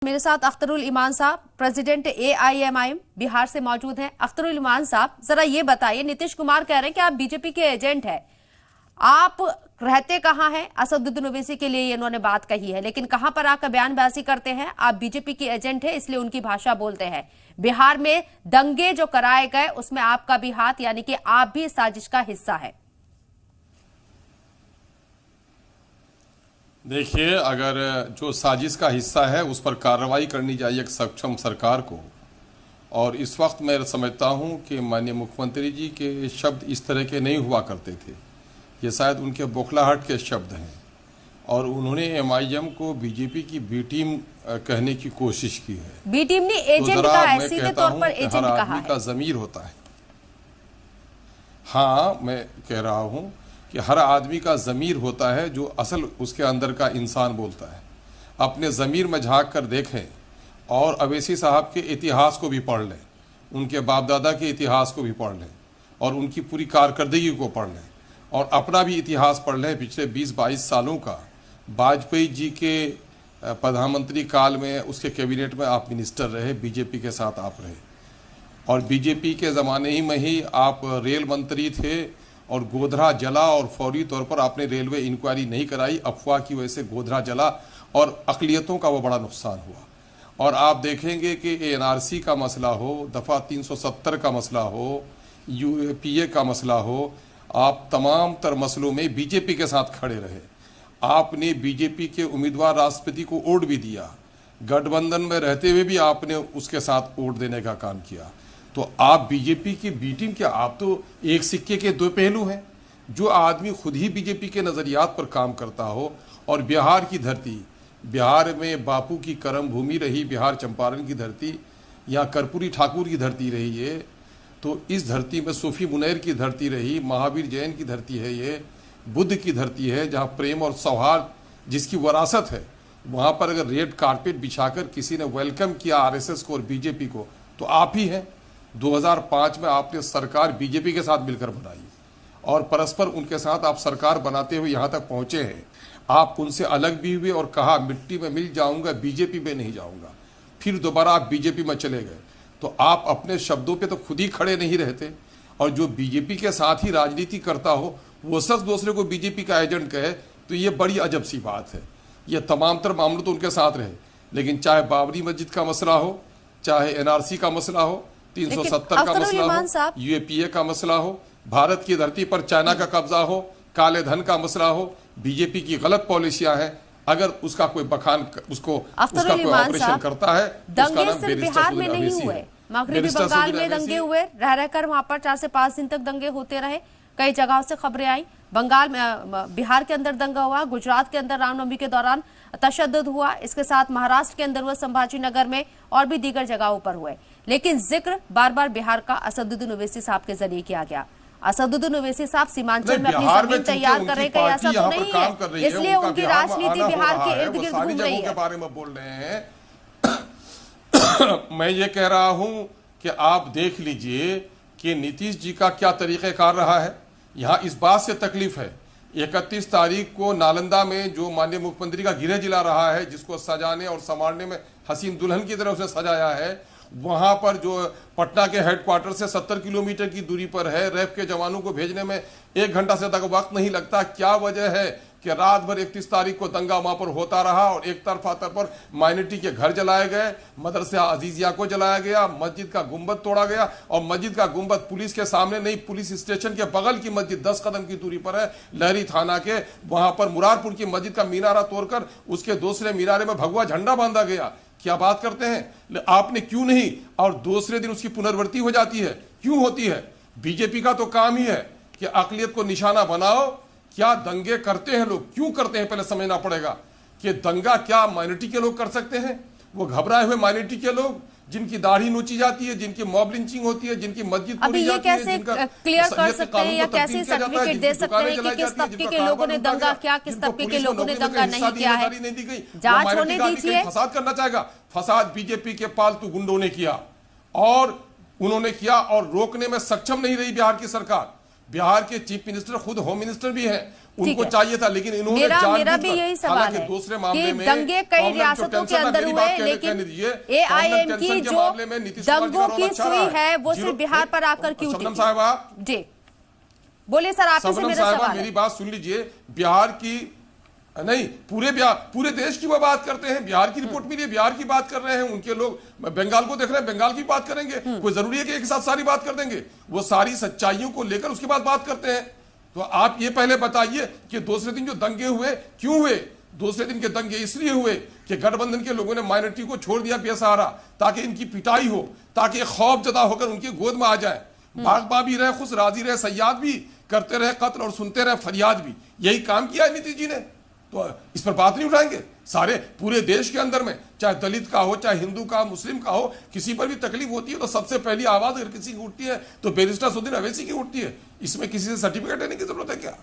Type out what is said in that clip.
मेरे साथ अख्तरुल ईमान साहब प्रेसिडेंट AIMIM बिहार से मौजूद हैं। अख्तरुल ईमान साहब, जरा ये बताइए, नीतीश कुमार कह रहे हैं कि आप बीजेपी के एजेंट हैं, आप रहते कहाँ हैं? असदुद्दीन ओवैसी के लिए इन्होंने बात कही है, लेकिन कहां पर आकर बयानबाजी करते हैं? आप बीजेपी के एजेंट हैं, इसलिए उनकी भाषा बोलते हैं। बिहार में दंगे जो कराए गए उसमें आपका भी हाथ, यानी कि आप भी इस साजिश का हिस्सा है। देखिए, अगर जो साजिश का हिस्सा है उस पर कार्रवाई करनी चाहिए एक सक्षम सरकार को। और इस वक्त मैं समझता हूं कि माननीय मुख्यमंत्री जी के शब्द इस तरह के नहीं हुआ करते थे, ये शायद उनके बौखलाहट के शब्द हैं। और उन्होंने MIM को बीजेपी की बी टीम कहने की कोशिश की है। बी टीम ने एजेंट कहा है, सीधे तौर पर एजेंट कहा है। हर आदमी का ज़मीर होता है। हाँ, मैं कह रहा हूं कि हर आदमी का ज़मीर होता है, जो असल उसके अंदर का इंसान बोलता है। अपने ज़मीर में झांक कर देखें और अवैसी साहब के इतिहास को भी पढ़ लें, उनके बाप दादा के इतिहास को भी पढ़ लें और उनकी पूरी कारकर्दगी को पढ़ लें और अपना भी इतिहास पढ़ लें। पिछले 20-22 सालों का वाजपेयी जी के प्रधानमंत्री काल में उसके कैबिनेट में आप मिनिस्टर रहे, बीजेपी के साथ आप रहे और बीजेपी के ज़माने ही में ही आप रेल मंत्री थे और गोधरा जला और फौरी तौर पर आपने रेलवे इंक्वायरी नहीं कराई। अफवाह की वजह से गोधरा जला और अक़लियतों का वो बड़ा नुकसान हुआ। और आप देखेंगे कि NRC का मसला हो, दफ़ा 370 का मसला हो, UAPA का मसला हो, आप तमाम तर मसलों में बीजेपी के साथ खड़े रहे। आपने बीजेपी के उम्मीदवार राष्ट्रपति को वोट भी दिया, गठबंधन में रहते हुए भी आपने उसके साथ वोट देने का काम किया। तो आप बीजेपी की बी टीम क्या? आप तो एक सिक्के के दो पहलू हैं। जो आदमी खुद ही बीजेपी के नज़रियात पर काम करता हो और बिहार की धरती, बिहार में बापू की कर्म भूमि रही, बिहार चंपारण की धरती, यहाँ कर्पूरी ठाकुर की धरती रही है, तो इस धरती में सूफी मुनैर की धरती रही, महावीर जैन की धरती है, ये बुद्ध की धरती है, जहाँ प्रेम और सौहार्द जिसकी वरासत है, वहाँ पर अगर रेड कारपेट बिछाकर किसी ने वेलकम किया RSS को और बीजेपी को, तो आप ही हैं। 2005 में आपने सरकार बीजेपी के साथ मिलकर बनाई और परस्पर उनके साथ आप सरकार बनाते हुए यहाँ तक पहुँचे हैं। आप उनसे अलग भी हुए और कहा मिट्टी में मिल जाऊंगा, बीजेपी में नहीं जाऊंगा। फिर दोबारा आप बीजेपी में चले गए। तो आप अपने शब्दों पे तो खुद ही खड़े नहीं रहते और जो बीजेपी के साथ ही राजनीति करता हो वो शख्स दूसरे को बीजेपी का एजेंट कहे, तो ये बड़ी अजब सी बात है। ये तमाम तर मामलों तो उनके साथ रहे, लेकिन चाहे बाबरी मस्जिद का मसला हो, चाहे NRC का मसला हो, 370 का मसला हो, UAPA का मसला हो, भारत की धरती पर चाइना का कब्जा हो, काले धन का मसला हो, बीजेपी की गलत पॉलिसियां हैं, अगर उसका कोई बखान उसका कोई ऑपरेशन करता है, दंगे सिर्फ बिहार में नहीं हुए, मगरबी बंगाल में दंगे हुए, रह रहकर वहां पर 4 से 5 दिन तक दंगे होते रहे। कई जगहों से खबरें आई, बंगाल में, बिहार के अंदर दंगा हुआ, गुजरात के अंदर रामनवमी के दौरान तशद्दुद हुआ, इसके साथ महाराष्ट्र के अंदर हुआ, संभाजी नगर में और भी दीगर जगहों पर हुए। लेकिन जिक्र बार बार बिहार का असदुद्दीन ओवैसी साहब के जरिए किया गया। असदुद्दीन ओवैसी साहब सीमांचल में अपनी जमीन तैयार कर रहे हैं, ऐसा तो नहीं है, इसलिए उनकी राजनीति बिहार के इर्द गिर्द घूम रही है। बारे में बोल रहे हैं। मैं ये कह रहा हूं कि आप देख लीजिए कि नीतीश जी का क्या तरीक़ेकार रहा है। यहाँ इस बात से तकलीफ है, 31 तारीख को नालंदा में जो माननीय मुख्यमंत्री का गिरह जिला रहा है, जिसको सजाने और संवारने में हसीन दुल्हन की तरह उसे सजाया है, वहां पर जो पटना के हेडक्वार्टर से 70 किलोमीटर की दूरी पर है, रैफ के जवानों को भेजने में 1 घंटा से तक वक्त नहीं लगता। क्या वजह है कि रात भर 31 तारीख को दंगा वहां पर होता रहा और एक तरफा तौर पर माइनॉरिटी के घर जलाए गए, मदरसा अजीजिया को जलाया गया, मस्जिद का गुंबद तोड़ा गया और मस्जिद का गुंबद पुलिस के सामने नहीं, पुलिस स्टेशन के बगल की मस्जिद 10 कदम की दूरी पर है, लहरी थाना के, वहां पर मुरारपुर की मस्जिद का मीनारा तोड़कर उसके दूसरे मीनारे में भगवा झंडा बांधा गया। क्या बात करते हैं आपने, क्यों नहीं? और दूसरे दिन उसकी पुनर्वृत्ति हो जाती है, क्यों होती है? बीजेपी का तो काम ही है कि अक़लियत को निशाना बनाओ। क्या दंगे करते हैं लोग, क्यों करते हैं? पहले समझना पड़ेगा कि दंगा क्या माइनॉरिटी के लोग कर सकते हैं? वो घबराए हुए माइनॉरिटी के लोग, जिनकी दाढ़ी नोची जाती है, जिनकी मॉब लिंचिंग होती है, जिनकी मस्जिद अभी ये कैसे क्लियर कर सकते हैं या कैसे सर्टिफिकेट दे सकते हैं कि किस तबके के लोगों ने दंगा किया, किस तबके के लोगों ने दंगा नहीं किया है? जांच होने दीजिए। फसाद करना चाहेगा, फसाद बीजेपी के पालतू गुंडों ने किया और उन्होंने किया और रोकने में सक्षम नहीं रही बिहार की सरकार। बिहार के चीफ मिनिस्टर खुद होम मिनिस्टर भी हैं, उनको चाहिए था, लेकिन इन्होंने मेरा भी यही सवाल है दूसरे मामले कि में दंगे कई रियासतों के अंदर हुए, लेकिन एआईएम की जो दंगों की सुई है वो सिर्फ बिहार पर आकर क्यों टिकी? साहबा जी बोलिए सर, आपसे मेरा सवाल है। मेरी बात सुन लीजिए। बिहार की नहीं, पूरे देश की वो बात करते हैं। बिहार की रिपोर्ट मिली है, बिहार की बात कर रहे हैं, उनके लोग बंगाल को देख रहे हैं, बंगाल की बात करेंगे। कोई जरूरी है कि एक साथ सारी बात कर देंगे? वो सारी सच्चाइयों को लेकर उसके बाद बात करते हैं। तो आप ये पहले बताइए कि दूसरे दिन जो दंगे हुए क्यों हुए? दूसरे दिन के दंगे इसलिए हुए कि गठबंधन के लोगों ने माइनॉरिटी को छोड़ दिया बेसहारा, ताकि इनकी पिटाई हो, ताकि खौफ जदा होकर उनकी गोद में आ जाए। बागबा भी रहे, खुश राजी रहे, सयाद भी करते रहे कत्ल और सुनते रहे फरियाद भी। यही काम किया है नीतीश जी ने। तो इस पर बात नहीं उठाएंगे? सारे पूरे देश के अंदर में, चाहे दलित का हो, चाहे हिंदू का, मुस्लिम का हो, किसी पर भी तकलीफ होती है तो सबसे पहली आवाज अगर किसी की उठती है तो बैरिस्टर असदुद्दीन अवैसी की उठती है। इसमें किसी से सर्टिफिकेट लेने की जरूरत है क्या?